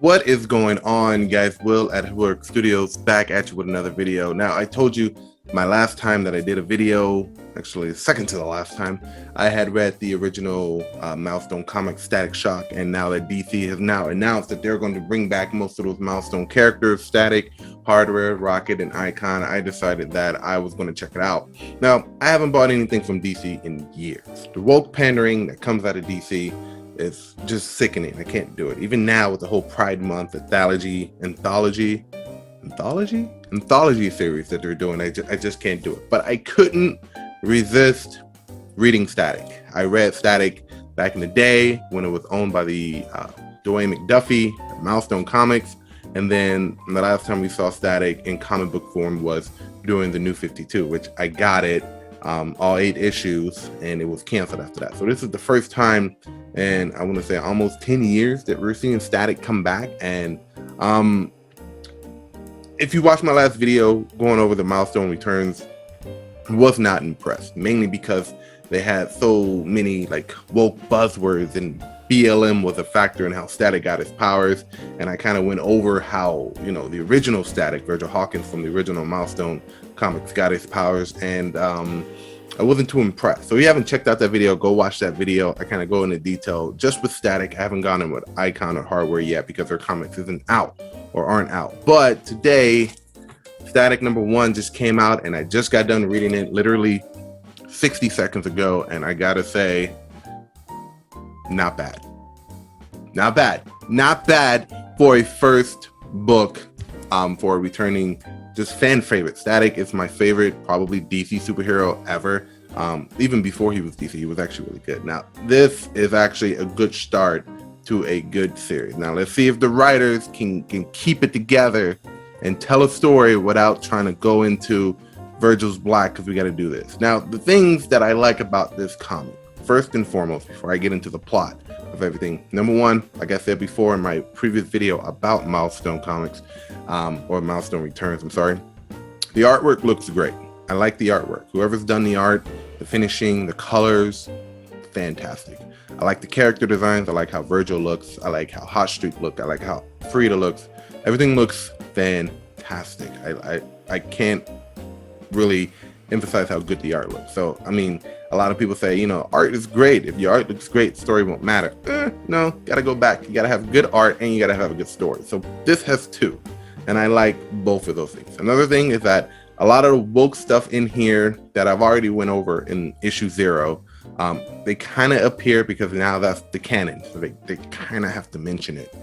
What is going on, guys? Will at Heroic Studios back at you with another video. Now, I told you my last time that I did a video, actually second to the last time, I had read the original Milestone comic Static Shock, and now that DC has now announced that they're going to bring back most of those Milestone characters, Static, Hardware, Rocket, and Icon, I decided that I was going to check it out. Now, I haven't bought anything from DC in years. The woke pandering that comes out of DC, it's just sickening. I can't do it. Even now with the whole Pride Month anthology series that they're doing, I just can't do it. But I couldn't resist reading Static. I read Static back in the day when it was owned by the Dwayne McDuffie, Milestone Comics. And then the last time we saw Static in comic book form was during the New 52, which I got it. All 8 issues, and it was canceled after that. So this is the first time in, I want to say, almost 10 years that we're seeing Static come back. And if you watch my last video going over the Milestone returns, was not impressed, mainly because they had so many like woke buzzwords, and BLM was a factor in how Static got his powers. And I kind of went over how, you know, the original Static, Virgil Hawkins from the original Milestone comics, got his powers, and I wasn't too impressed. So if you haven't checked out that video, go watch that video. I kind of go into detail just with Static. I haven't gone in with Icon or Hardware yet because their comics isn't out or aren't out. But today, Static #1 just came out, and I just got done reading it literally 60 seconds ago, and I gotta say, not bad. Not bad for a first book for a returning just fan favorite. Static is my favorite, probably DC superhero ever. Even before he was DC, he was actually really good. Now, this is actually a good start to a good series. Now, let's see if the writers can keep it together and tell a story without trying to go into Virgil's black, because we got to do this. Now, the things that I like about this comic, first and foremost, before I get into the plot of everything. #1, like I said before in my previous video about Milestone Comics, or Milestone Returns, I'm sorry, the artwork looks great. I like the artwork. Whoever's done the art, the finishing, the colors, fantastic. I like the character designs. I like how Virgil looks. I like how Hot Streak looked. I like how Frida looks. Everything looks fantastic. I can't really emphasize how good the art looks. So, I mean, a lot of people say, you know, art is great. If your art looks great, story won't matter. No, gotta go back. You gotta have good art and you gotta have a good story. So this has 2, and I like both of those things. Another thing is that a lot of the woke stuff in here that I've already went over in issue 0, they kind of appear because now that's the canon. So they kind of have to mention it.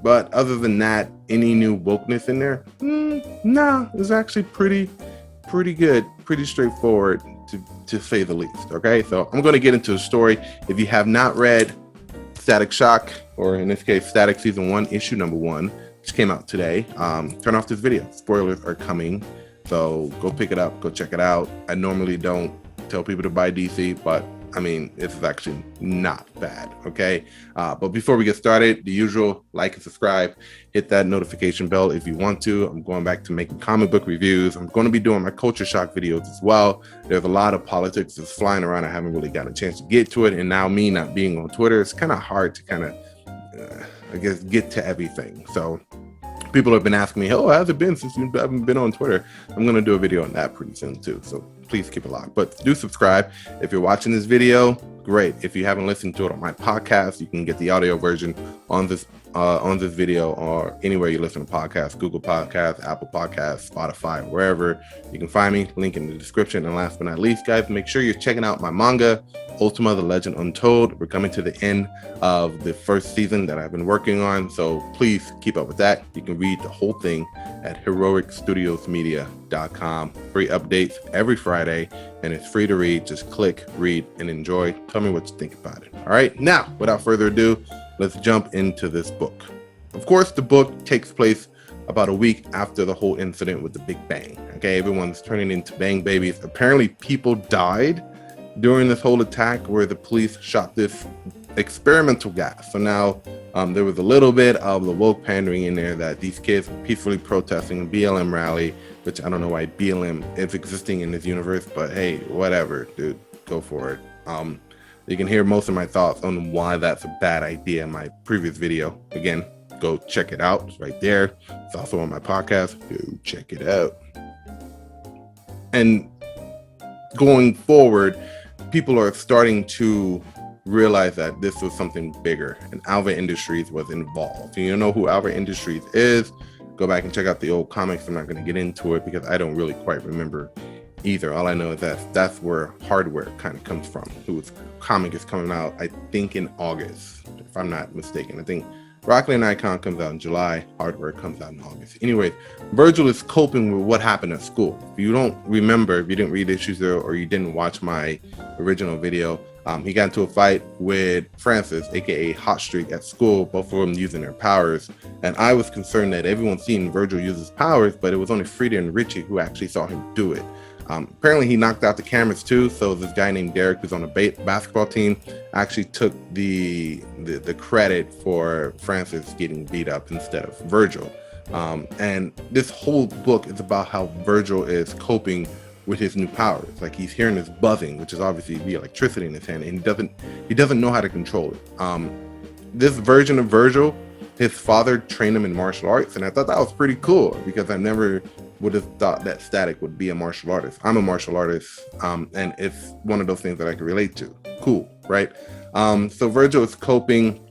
But other than that, any new wokeness in there? No, it's actually pretty good, pretty straightforward to say the least. Okay, so I'm going to get into the story. If you have not read Static Shock, or in this case Static Season 1 issue #1, which came out today, turn off this video. Spoilers are coming, so go pick it up, go check it out. I normally don't tell people to buy DC, but I mean, it's actually not bad, okay? But before we get started, the usual, like and subscribe, hit that notification bell if you want to. I'm going back to making comic book reviews. I'm going to be doing my culture shock videos as well. There's a lot of politics that's flying around. I haven't really gotten a chance to get to it. And now me not being on Twitter, it's kind of hard to kind of, I guess, get to everything. So people have been asking me, oh, how's it been since you haven't been on Twitter? I'm going to do a video on that pretty soon too. So please keep it locked. But do subscribe. If you're watching this video, great. If you haven't listened to it on my podcast, you can get the audio version on this video or anywhere you listen to podcasts, Google Podcasts, Apple Podcasts, Spotify, wherever you can find me. Link in the description. And last but not least, guys, make sure you're checking out my manga, Ultima, The Legend Untold. We're coming to the end of the first season that I've been working on, so please keep up with that. You can read the whole thing at heroicstudiosmedia.com. Free updates every Friday, and it's free to read. Just click, read, and enjoy. Tell me what you think about it. All right, now, without further ado, let's jump into this book. Of course, the book takes place about a week after the whole incident with the Big Bang. Okay, everyone's turning into bang babies. Apparently, people died during this whole attack where the police shot this experimental gas. So now there was a little bit of the woke pandering in there that these kids were peacefully protesting a BLM rally, which I don't know why BLM is existing in this universe, but hey, whatever, dude, go for it. You can hear most of my thoughts on why that's a bad idea in my previous video. Again, go check it out. It's right there. It's also on my podcast. Go check it out. And going forward, people are starting to realize that this was something bigger, and Alva Industries was involved. You know who Alva Industries is? Go back and check out the old comics. I'm not going to get into it because I don't really quite remember either. All I know is that that's where hardware kind of comes from. Whose comic is coming out, I think, in August, if I'm not mistaken. I think Rockland and Icon comes out in July. Hardware comes out in August. Anyways, Virgil is coping with what happened at school. If you don't remember, if you didn't read issues 0 or you didn't watch my original video, he got into a fight with Francis, aka Hot Streak, at school, both of them using their powers. And I was concerned that everyone's seen Virgil use his powers, but it was only Frida and Richie who actually saw him do it. Apparently he knocked out the cameras too, so this guy named Derek, who's on a basketball team, actually took the credit for Francis getting beat up instead of Virgil. And this whole book is about how Virgil is coping with his new powers. Like, he's hearing this buzzing, which is obviously the electricity in his hand, and he doesn't know how to control it. This version of Virgil, his father trained him in martial arts, and I thought that was pretty cool because I never would have thought that Static would be a martial artist. I'm a martial artist, and it's one of those things that I can relate to. Cool, right? So Virgil is coping.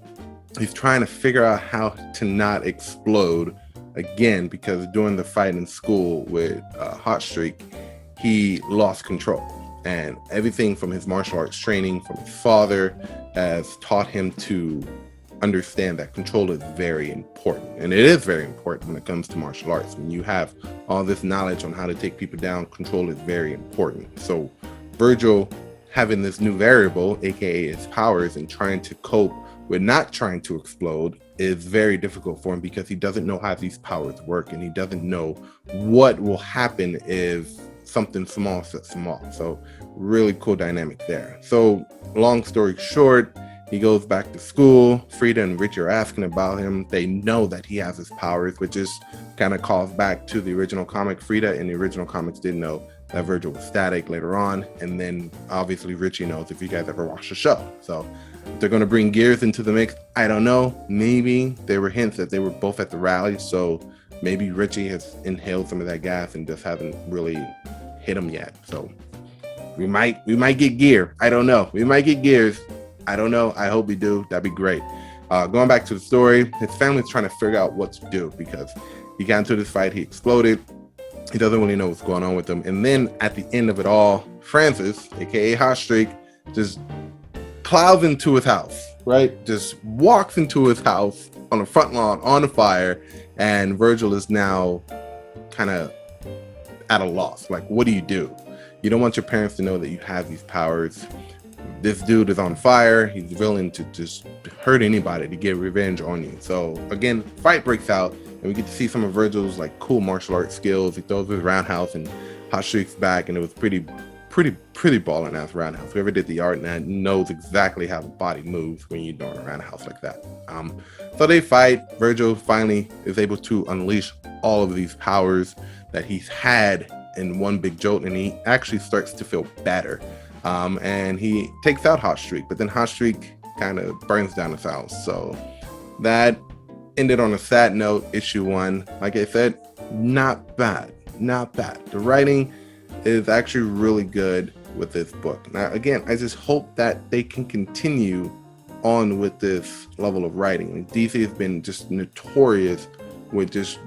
He's trying to figure out how to not explode again, because during the fight in school with Hot Streak, he lost control. And everything from his martial arts training, from his father, has taught him to understand that control is very important. And it is very important when it comes to martial arts. When you have all this knowledge on how to take people down, control is very important. So Virgil having this new variable, aka his powers, and trying to cope with not trying to explode is very difficult for him, because he doesn't know how these powers work, and he doesn't know what will happen if something small sets him off. So really cool dynamic there. So long story short, he goes back to school. Frida and Richie are asking about him. They know that he has his powers, which is kind of calls back to the original comic. Frida in the original comics didn't know that Virgil was Static later on. And then obviously Richie knows, if you guys ever watched the show. So they're going to bring Gears into the mix. I don't know. Maybe there were hints that they were both at the rally. So maybe Richie has inhaled some of that gas and just haven't really hit him yet. So we might get Gear. I don't know. We might get Gears. I don't know. I hope we do. That'd be great. Going back to the story, his family's trying to figure out what to do, because he got into this fight, he exploded. He doesn't really know what's going on with him. And then at the end of it all, Francis, aka Hot Streak, just plows into his house, right? Just walks into his house on the front lawn on a fire, and Virgil is now kind of at a loss. Like, what do? You don't want your parents to know that you have these powers. This dude is on fire. He's willing to just hurt anybody to get revenge on you. So again, fight breaks out, and we get to see some of Virgil's like cool martial arts skills. He throws his roundhouse, and Hot Streak's back, and it was pretty balling ass roundhouse. Whoever did the art and knows exactly how the body moves when you're doing a roundhouse like that. So they fight. Virgil finally is able to unleash all of these powers that he's had in one big jolt, and he actually starts to feel better. And he takes out Hot Streak, but then Hot Streak kind of burns down his house. So that ended on a sad note. Issue 1, like I said, not bad. The writing is actually really good with this book. Now, again, I just hope that they can continue on with this level of writing. DC has been just notorious with just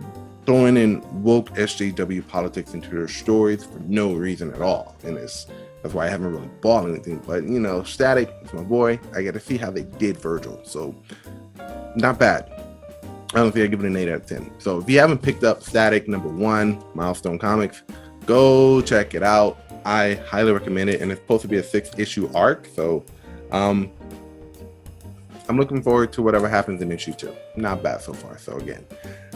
throwing in woke SJW politics into their stories for no reason at all. And that's why I haven't really bought anything. But, you know, Static is my boy. I got to see how they did Virgil. So, not bad. I don't think I give it an 8 out of 10. So, if you haven't picked up Static #1, Milestone Comics, go check it out. I highly recommend it. And it's supposed to be a 6-issue arc. So, I'm looking forward to whatever happens in issue 2. Not bad so far. So, again,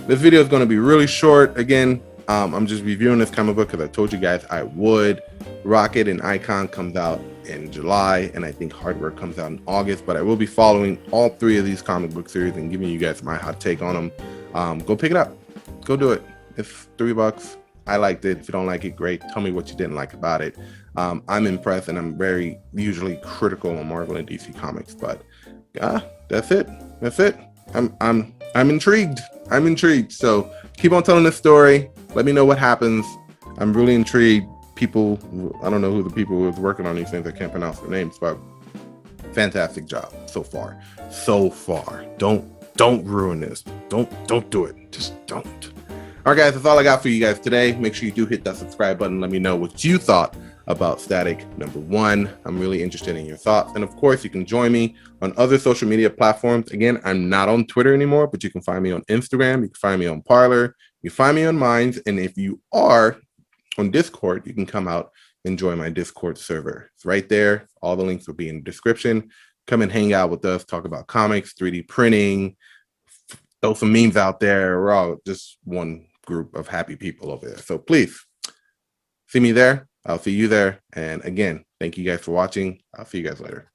this video is going to be really short. Again, I'm just reviewing this comic book because I told you guys I would. Rocket and Icon comes out in July, and I think Hardware comes out in August, but I will be following all 3 of these comic book series and giving you guys my hot take on them. Go pick it up. Go do it. It's $3. I liked it. If you don't like it, great. Tell me what you didn't like about it. I'm impressed, and I'm very usually critical on Marvel and DC Comics, but that's it. That's it. I'm intrigued. I'm intrigued. So keep on telling this story. Let me know what happens. I'm really intrigued. People, I don't know who the people who was working on these things. I can't pronounce their names, but fantastic job so far. So far. Don't ruin this. Don't do it. Just don't. All right, guys, that's all I got for you guys today. Make sure you do hit that subscribe button. Let me know what you thought about Static #1. I'm really interested in your thoughts. And of course, you can join me on other social media platforms. Again, I'm not on Twitter anymore, but you can find me on Instagram. You can find me on Parler. You can find me on Minds. And if you are on Discord, you can come out and join my Discord server. It's right there. All the links will be in the description. Come and hang out with us, talk about comics, 3D printing, throw some memes out there. We're all just one group of happy people over there. So please see me there. I'll see you there. And again, thank you guys for watching. I'll see you guys later.